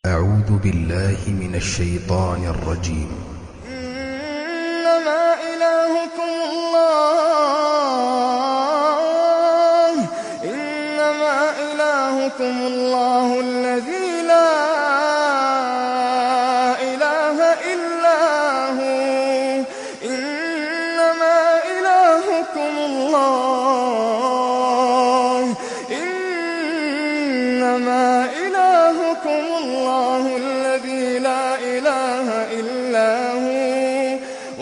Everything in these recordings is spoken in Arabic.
أعوذ بالله من الشيطان الرجيم. إنما إلهكم الله، إنما إلهكم الله الذي لا إله إلا هو. إنما إلهكم الله، إنما إلهكم الله الذي لا إله إلا هو،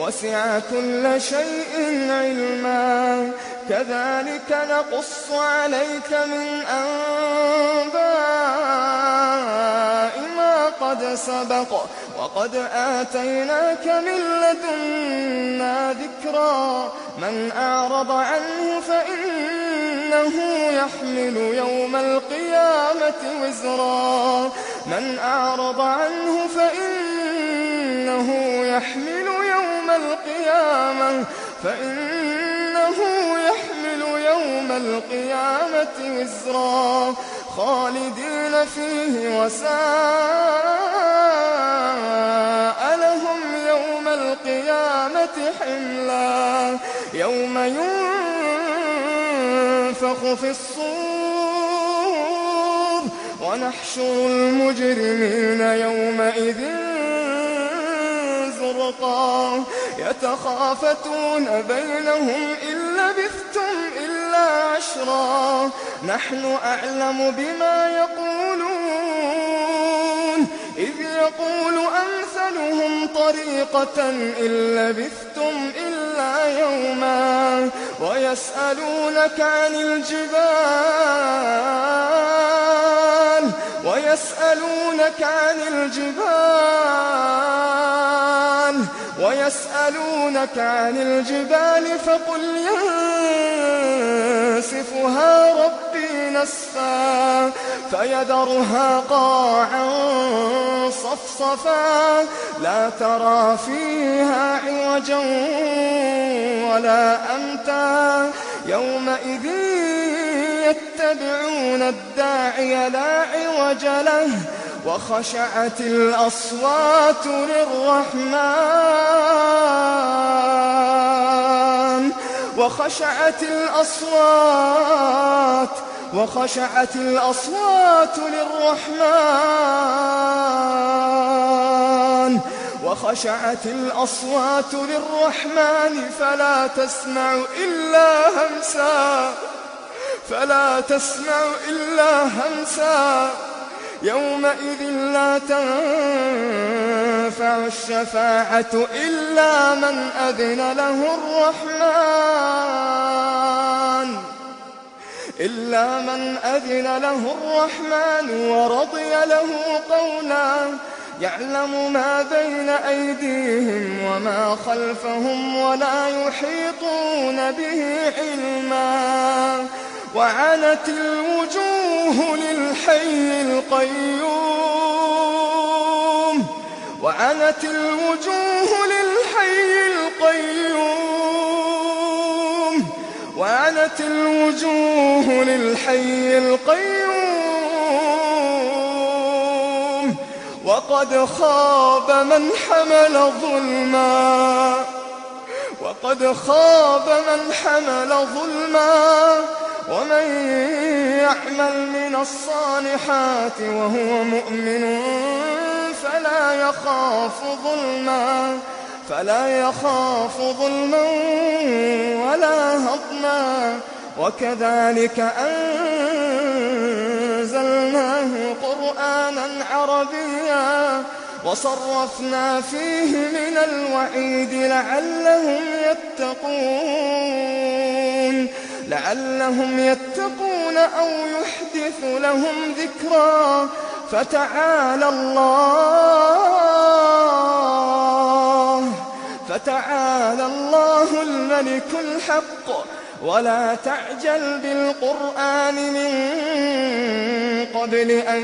وسع كل شيء علما. كذلك نقص عليك من أنباء ما قد سبق، وقد آتيناك من لدنا ذكرا. من أعرض عنه فإنه يحمل يوم القيامة وزرا. من أعرض عنه فإنه يحمل يوم القيامة وزرا، خالدين فيه وساء لهم يوم القيامة حملا. يوم ينفخ في الصور ونحشر المجرمين يومئذ زرقا. يتخافتون بينهم إن لبثتم إلا عشرا. نحن أعلم بما يقولون إذ يقول أمثلهم طريقة إن لبثتم إلا يوما. ويسألونك عن الجبال فقل ينسفها ربي نسفا، فيذرها قاعا صفصفا، لا ترى فيها عوجا ولا أمتا. يومئذ يتبعون الداعي لا عوج له، وخشعت الأصوات للرحمن، وخشعت الأصوات للرحمن فلا تسمع إلا همسا. يومئذ لا تنفع الشفاعة إلا من أذن له الرحمن ورضي له قولا. يعلم ما بين أيديهم وما خلفهم ولا يحيطون به علما. وعنت الوجوه للحي القيوم، وقد خاب من حمل ظلما. ومن يعمل من الصالحات وهو مؤمن فلا يخاف ظلما ولا هضما. وكذلك أنزلناه قرآنا عربيا وصرفنا فيه من الوعيد لعلهم يتقون أو يحدث لهم ذكرا. فتعالى الله الملك الحق. ولا تعجل بالقرآن من قبل أن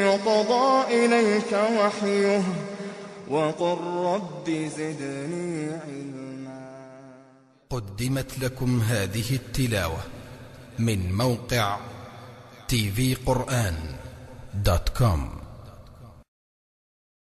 يقضى إليك وحيه وقل رب زدني علما. قدمت لكم هذه التلاوة من موقع tvquran.com.